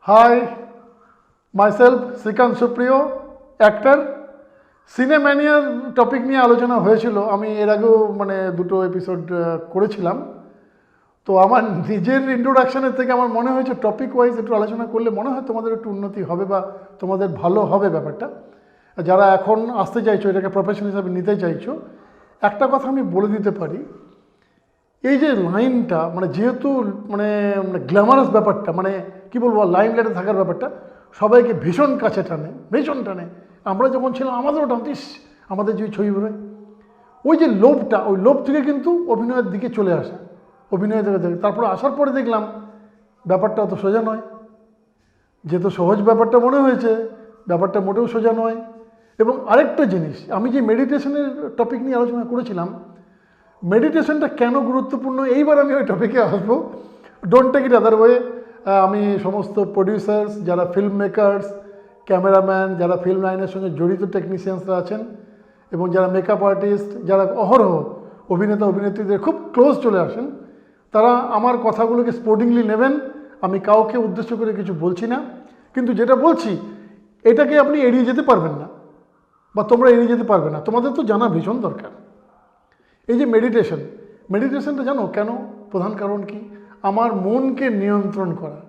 Hi, myself Srikant Supriyo, actor. সিনেম্যানিয়ার topic নিয়ে আলোচনা হয়েছিল, আমি এর আগেও দুটো এপিসোড করেছিলাম। তো আমার নিজের ইন্ট্রোডাকশনের থেকে আমার মনে হয়েছে টপিক ওয়াইজ একটু আলোচনা করলে মনে হয় তোমাদের একটু উন্নতি হবে বা তোমাদের ভালো হবে ব্যাপারটা। যারা এখন আসতে চাইছো, এটাকে প্রফেশন হিসাবে নিতে চাইছো, একটা কথা আমি বলে দিতে পারি, এই যে লাইনটা যেহেতু গ্ল্যামারাস ব্যাপারটা কি বলবো, লাইমলাইটে থাকার ব্যাপারটা সবাইকে ভীষণ কাছে টানে, ভীষণ টানে। আমরা যখন ছিলাম আমাদেরও টানতিস, আমাদের যে ছবি বেরোয়, ওই যে লোভটা, ওই লোভ থেকে কিন্তু অভিনয়ের দিকে চলে আসা, অভিনয় থেকে তারপরে আসার পরে দেখলাম ব্যাপারটা অত সোজা নয়। যেহেতু সহজ ব্যাপারটা মনে হয়েছে, ব্যাপারটা মোটেও সোজা নয়। এবং আরেকটা জিনিস, আমি যে মেডিটেশনের টপিক নিয়ে আলোচনা করেছিলাম, মেডিটেশনটা কেন গুরুত্বপূর্ণ, এইবার আমি ওই টপিকে আসবো। Don't take it other way. আমি সমস্ত প্রডিউসার্স, যারা ফিল্ম মেকার্স, ক্যামেরাম্যান, যারা ফিল্ম লাইনের সঙ্গে জড়িত টেকনিশিয়ানসরা আছেন, এবং যারা মেকআপ আর্টিস্ট, যারা অহরহ অভিনেতা অভিনেত্রীদের খুব ক্লোজ চলে আসেন, তারা আমার কথাগুলোকে স্পোর্টিংলি নেবেন। আমি কাউকে উদ্দেশ্য করে কিছু বলছি না, কিন্তু যেটা বলছি এটাকে আপনি এড়িয়ে যেতে পারবেন না, বা তোমরা এড়িয়ে যেতে পারবে না। তোমাদের তো জানা ভীষণ দরকার। এই যে মেডিটেশনটা জানো কেন? প্রধান কারণ কি? আমার মনকে নিয়ন্ত্রণ করা।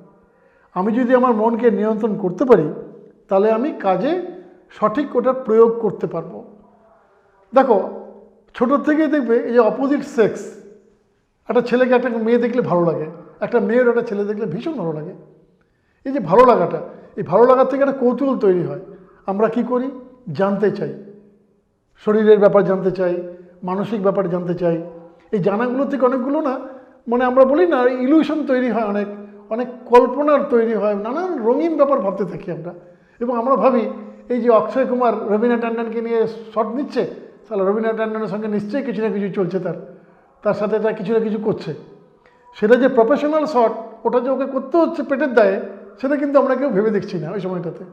আমি যদি আমার মনকে নিয়ন্ত্রণ করতে পারি, তাহলে আমি কাজে সঠিক ওটার প্রয়োগ করতে পারবো। দেখো, ছোটোর থেকেই দেখবে এই যে অপোজিট সেক্স, একটা ছেলেকে একটা মেয়ে দেখলে ভালো লাগে, একটা মেয়ের একটা ছেলে দেখলে ভীষণ ভালো লাগে। এই যে ভালো লাগাটা, এই ভালো লাগার থেকে একটা কৌতূহল তৈরি হয়। আমরা কি করি? জানতে চাই, শরীরের ব্যাপার জানতে চাই, মানসিক ব্যাপার জানতে চাই। এই জানাগুলো থেকে অনেকগুলো আমরা বলি না, ইলিউশন তৈরি হয়, অনেক অনেক কল্পনার তৈরি হয়, নানান রঙিন ব্যাপার ভাবতে থাকি আমরা। এবং আমরা ভাবি এই যে অক্ষয় কুমার রবীনা ট্যান্ডনকে নিয়ে শট নিচ্ছে, তাহলে রবীনা ট্যান্ডনের সঙ্গে নিশ্চয়ই কিছু না কিছু চলছে, তার সাথে তার কিছু না কিছু করছে। সেটা যে প্রফেশনাল শট, ওটা যে ওকে করতে হচ্ছে পেটের দায়ে, সেটা কিন্তু আমরা কেউ ভেবে দেখছি না। ওই সময়টাতে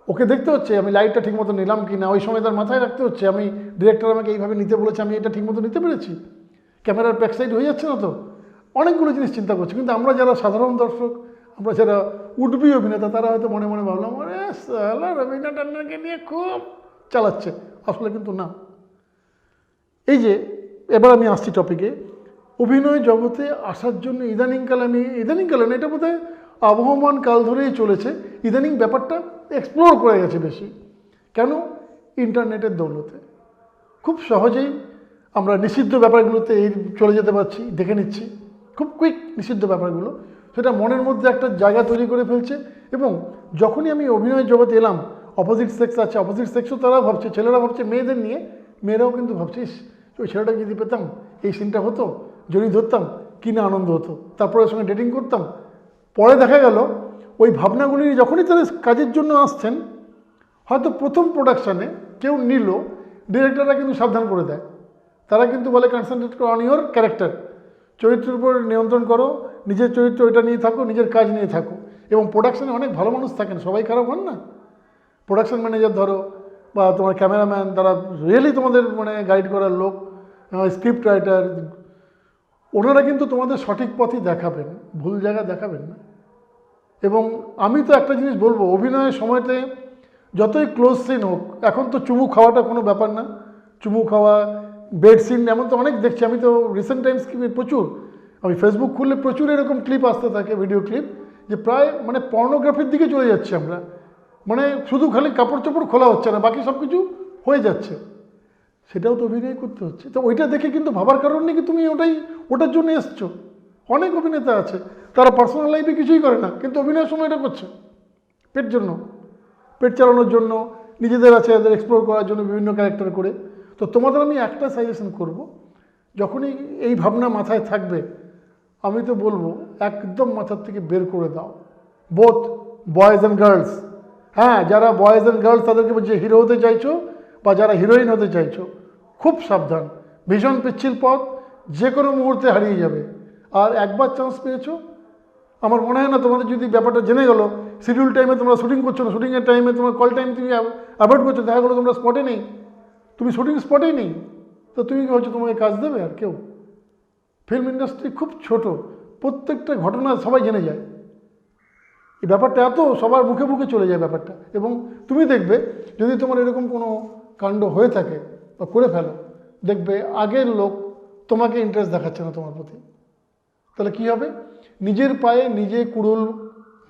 ওকে দেখতে হচ্ছে আমি লাইটটা ঠিকমতো নিলাম কি না, ওই সময় তার মাথায় রাখতে হচ্ছে আমি ডিরেক্টর আমাকে এইভাবে নিতে বলেছে, আমি এটা ঠিকমতো নিতে পেরেছি, ক্যামেরার ব্যাক সাইড হয়ে যাচ্ছে না তো, অনেকগুলো জিনিস চিন্তা করছি। কিন্তু আমরা যারা সাধারণ দর্শক, আমরা যারা উঠবি অভিনেতা, তারা হয়তো মনে মনে ভাবলাম সালা রবীনা ট্যান্ডনকে নিয়ে খুব চালাচ্ছে, আসলে কিন্তু না। এই যে এবার আমি আসছি টপিকে, অভিনয় জগতে আসার জন্য ইদানিংকালে না, এটা বোধহয় আবহমান কাল ধরেই চলেছে, ইদানিং ব্যাপারটা এক্সপ্লোর করে গেছে বেশি। কেন? ইন্টারনেটের দৌলতে খুব সহজেই আমরা নিষিদ্ধ ব্যাপারগুলোতে চলে যেতে পারছি, দেখে নিচ্ছি খুব কুইক। নিষিদ্ধ ব্যাপারগুলো সেটা মনের মধ্যে একটা জায়গা তৈরি করে ফেলছে। এবং যখনই আমি অভিনয় জগতে এলাম, অপোজিট সেক্স আছে, অপোজিট সেক্সও তারা ভাবছে, ছেলেরা ভাবছে মেয়েদের নিয়ে, মেয়েরাও কিন্তু ভাবছিস ওই ছেলেটাকে যদি পেতাম, এই সিনটা হতো, জড়িয়ে ধরতাম, কি না আনন্দ হতো, তারপরে ওর সঙ্গে ডেটিং করতাম। পরে দেখা গেল ওই ভাবনাগুলি যখনই তারা কাজের জন্য আসছেন, হয়তো প্রথম প্রোডাকশানে কেউ নিল, ডিরেক্টররা কিন্তু সাবধান করে দেয়। তারা কিন্তু বলে কনসেন্ট্রেট করো অন ইওর ক্যারেক্টার, চরিত্রের উপর নিয়ন্ত্রণ করো, নিজের চরিত্র ওইটা নিয়ে থাকো, নিজের কাজ নিয়ে থাকো। এবং প্রোডাকশানে অনেক ভালো মানুষ থাকেন, সবাই খারাপ হন না। প্রোডাকশন ম্যানেজার ধরো, বা তোমার ক্যামেরাম্যান, তারা রিয়েলি তোমাদের গাইড করার লোক, স্ক্রিপ্ট রাইটার, ওনারা কিন্তু তোমাদের সঠিক পথই দেখাবেন, ভুল জায়গা দেখাবেন না। এবং আমি তো একটা জিনিস বলবো, অভিনয়ের সময়তে যতই ক্লোজ সিন হোক, এখন তো চুমু খাওয়াটা কোনো ব্যাপার না। চুমু খাওয়া, বেড সিন, এমন তো অনেক দেখছি। আমি তো রিসেন্ট টাইমস প্রচুর, আমি ফেসবুক খুললে প্রচুর এরকম ক্লিপ আসতে থাকে, ভিডিও ক্লিপ, যে প্রায় পর্নোগ্রাফির দিকে চলে যাচ্ছি আমরা। শুধু খালি কাপড় চোপড় খোলা হচ্ছে না, বাকি সব কিছু হয়ে যাচ্ছে। সেটাও তো অভিনয় করতে হচ্ছে। তো ওইটা দেখে কিন্তু ভাবার কারণ নেই কি তুমি ওটার জন্য এসছো। অনেক অভিনেতা আছে, তারা পার্সোনাল লাইফে কিছুই করে না, কিন্তু অভিনয়ের সময় এটা করছে পেট জন্য, পেট চালানোর জন্য, নিজেদের আছে এদের এক্সপ্লোর করার জন্য বিভিন্ন ক্যারেক্টার করে। তো তোমাদের আমি একটা সাজেশন করব, যখনই এই ভাবনা মাথায় থাকবে, আমি তো বলবো একদম মাথার থেকে বের করে দাও, বোথ বয়েজ অ্যান্ড গার্লস। হ্যাঁ, যারা বয়েজ অ্যান্ড গার্লস, তাদেরকে যে হিরো হতে চাইছো বা যারা হিরোইন হতে চাইছো, খুব সাবধান, ভীষণ পিচ্ছিল পথ, যে কোনো মুহূর্তে হারিয়ে যাবে। আর একবার চান্স পেয়েছো, আমার মনে হয় না তোমাদের যদি ব্যাপারটা জেনে গেলো, শিডিউল টাইমে তোমরা শুটিং করছো না, শুটিংয়ের টাইমে তোমার কল টাইম তুমি অ্যাভয়েড করছো, দেখা গেলো তোমরা স্পটে নেই, তুমি শুটিং স্পটেই নেই, তো তুমি কি হচ্ছে তোমাকে কাজ দেবে আর কেউ? ফিল্ম ইন্ডাস্ট্রি খুব ছোট, প্রত্যেকটা ঘটনা সবাই জেনে যায়। এই ব্যাপারটা এত সবার মুখে মুখে চলে যায় ব্যাপারটা। এবং তুমি দেখবে যদি তোমার এরকম কোনো কাণ্ড হয়ে থাকে বা করে ফেলো, দেখবে আগের লোক তোমাকে ইন্টারেস্ট দেখাচ্ছে না তোমার প্রতি। তাহলে কী হবে? নিজের পায়ে নিজে কুড়ুল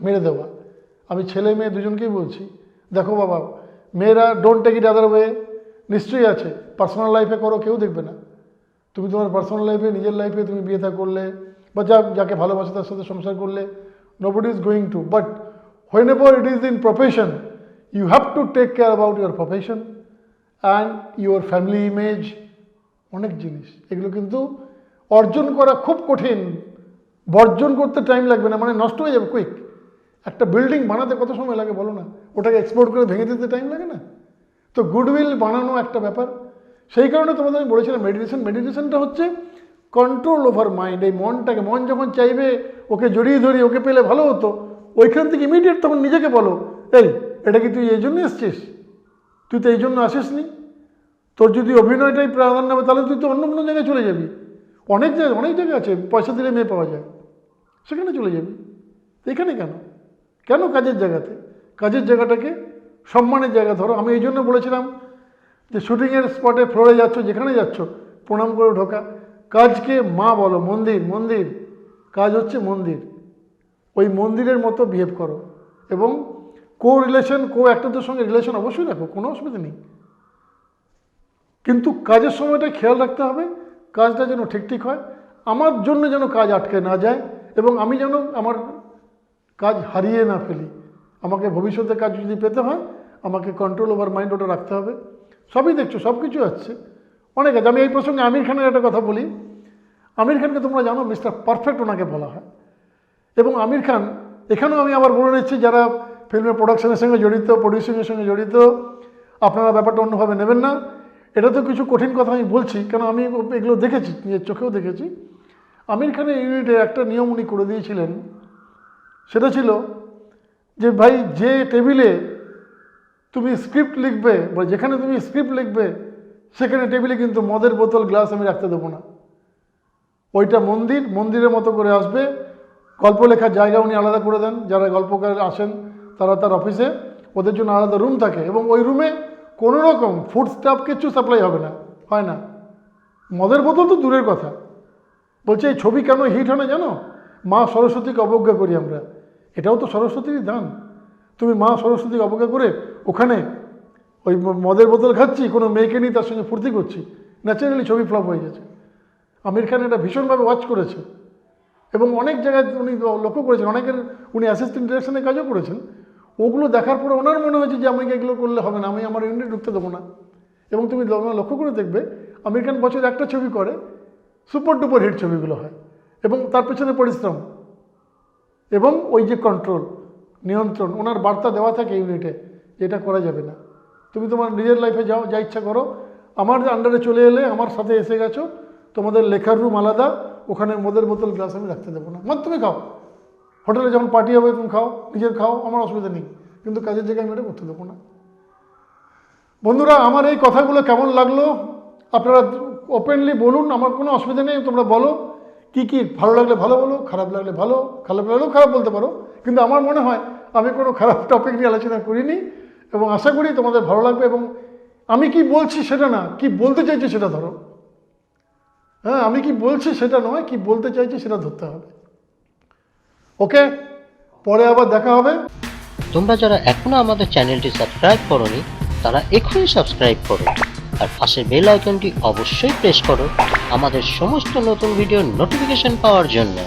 মেরে দেওয়া। আমি ছেলে মেয়ে দুজনকেই বলছি, দেখো বাবা, মেয়েরা don't take it other way, নিশ্চয়ই আছে, পার্সোনাল লাইফে করো, কেউ দেখবে না। তুমি তোমার পার্সোনাল লাইফে, নিজের লাইফে তুমি বিয়ে থা করলে বা যাকে ভালোবাসে তার সাথে সংসার করলে, nobody is going to, but whenever it is in profession, you have to take care about your profession and your family image, অনেক জিনিস এগুলো কিন্তু অর্জন করা খুব কঠিন, বর্জন করতে টাইম লাগবে না, মানে নষ্ট হয়ে যাবে কুইক। একটা বিল্ডিং বানাতে কত সময় লাগে বলো না, ওটাকে এক্সপোর্ট করে ভেঙে দিতে টাইম লাগে না? তো গুডউইল বানানো একটা ব্যাপার। সেই কারণে তোমাদের আমি বলেছিলাম মেডিটেশনটা হচ্ছে কন্ট্রোল ওভার মাইন্ড। এই মনটাকে, মন যখন চাইবে ওকে জড়িয়ে ধরি, ওকে পেলে ভালো হতো, ওইখান থেকে ইমিডিয়েট তখন নিজেকে বলো, এই এটা কি তুই এই জন্য এসছিস? তুই তো এই জন্য আসিসনি। তোর যদি অভিনয়টাই প্রাধান্য হবে তাহলে তুই তো অন্য কোনো জায়গায় চলে যাবি। অনেক জায়গা আছে পয়সা দিলে মেয়ে পাওয়া যায়, সেখানে চলে যাবি। এখানে কেন? কেন কাজের জায়গাতে? কাজের জায়গাটাকে সম্মানের জায়গা ধরো। আমি এই জন্য বলেছিলাম যে শুটিংয়ের স্পটে ফ্লোরে যাচ্ছ, যেখানে যাচ্ছ প্রণাম করে ঢোকা। কাজকে মা বলো, মন্দির, কাজ হচ্ছে মন্দির। ওই মন্দিরের মতো বিহেভ করো এবং অ্যাক্টরদের সঙ্গে রিলেশন অবশ্যই রাখো, কোনো অসুবিধা নেই, কিন্তু কাজের সময়টা খেয়াল রাখতে হবে, কাজটা যেন ঠিক হয়। আমার জন্য যেন কাজ আটকে না যায় এবং আমি যেন আমার কাজ হারিয়ে না ফেলি। আমাকে ভবিষ্যতে কাজ যদি পেতে হয় আমাকে কন্ট্রোল ওভার মাইন্ড ওটা রাখতে হবে। সবই দেখছো, সব কিছু আছে, অনেক আছে। আমি এই প্রসঙ্গে আমির খানের একটা কথা বলি। আমির খানকে তোমরা জানো মিস্টার পারফেক্ট ওনাকে বলা হয়। এবং আমির খান, এখানেও আমি আবার বলে নিচ্ছি, যারা ফিল্মের প্রোডাকশনের সঙ্গে জড়িত, প্রডিউসিংয়ের সঙ্গে জড়িত, আপনারা ব্যাপারটা অন্যভাবে নেবেন না। এটা তো কিছু কঠিন কথা আমি বলছি, কারণ আমি এগুলো দেখেছি, নিজের চোখেও দেখেছি। আমির খানের ইউনিটে একটা নিয়ম উনি করে দিয়েছিলেন, সেটা ছিল যে ভাই, যে টেবিলে তুমি স্ক্রিপ্ট লিখবে বা যেখানে তুমি স্ক্রিপ্ট লিখবে সেখানে টেবিলে কিন্তু মদের বোতল, গ্লাস আমি রাখতে দেবো না। ওইটা মন্দিরের মতো করে আসবে। গল্প লেখার জায়গা উনি আলাদা করে দেন, যারা গল্পকার আসেন তারা তার অফিসে, ওদের জন্য আলাদা রুম থাকে এবং ওই রুমে কোনো রকম ফুড স্টাফ কিছু সাপ্লাই হবে না, হয় না। মদের বোতল তো দূরের কথা। বলছে এই ছবি কেন হিট হয় না জানো? মা সরস্বতীকে অবজ্ঞা করি আমরা, এটাও তো সরস্বতীরই দান। তুমি মা সরস্বতীকে অবজ্ঞা করে ওখানে ওই মদের বোতল খাচ্ছি, কোনো মেয়েকে নিয়ে তার সঙ্গে ফুর্তি করছি, ন্যাচারালি ছবি ফ্লপ হয়ে গেছে। আমির খান এটা ভীষণভাবে ওয়াচ করেছে এবং অনেক জায়গায় উনি লক্ষ্য করেছেন, অনেকের উনি অ্যাসিস্ট্যান্ট ডিরেকশনের কাজও করেছেন। ওগুলো দেখার পরে ওনার মনে হয়েছে যে আমাকে এগুলো করলে হবে না, আমি আমার ইউনিট ঢুকতে দেবো না। এবং তুমি লক্ষ্য করে দেখবে আমির খান বছর একটা ছবি করে, সুপার ডুপার হিট ছবিগুলো হয় এবং তার পেছনে পরিশ্রম এবং ওই যে কন্ট্রোল, নিয়ন্ত্রণ, ওনার বার্তা দেওয়া থাকে ইউনিটে, এটা করা যাবে না। তুমি তোমার নিজের লাইফে যাও, যা ইচ্ছা করো, আমার আন্ডারে চলে এলে, আমার সাথে এসে গেছো, তোমাদের লেখার রুম আলাদা, ওখানে মদের বোতল, গ্লাস আমি রাখতে দেবো না। মদ তুমি খাও, হোটেলে যখন পার্টি হবে তুমি খাও, নিজের খাও, আমার অসুবিধা নেই, কিন্তু কাজের জায়গায় আমি এটা করতে দেবো না। বন্ধুরা, আমার এই কথাগুলো কেমন লাগলো আপনারা ওপেনলি বলুন, আমার কোনো অসুবিধা নেই, তোমরা বলো কি ভালো লাগলে ভালো বলো, খারাপ লাগলে ভালো, খারাপ লাগলেও খারাপ বলতে পারো, কিন্তু আমার মনে হয় আমি কোনো খারাপ টপিক নিয়ে আলোচনা করিনি এবং আশা করি তোমাদের ভালো লাগবে। এবং আমি কি বলছি সেটা না, কি বলতে চাইছি সেটা ধরো। হ্যাঁ, আমি কি বলছি সেটা নয়, কি বলতে চাইছি সেটা ধরতে হবে। ওকে, পরে আবার দেখা হবে। তোমরা যারা এখনো আমাদের চ্যানেলটি সাবস্ক্রাইব করোনি তারা এখনই সাবস্ক্রাইব করো আর পাশের বেল আইকনটি অবশ্যই প্রেস করো আমাদের সমস্ত নতুন ভিডিওর নোটিফিকেশন পাওয়ার জন্য।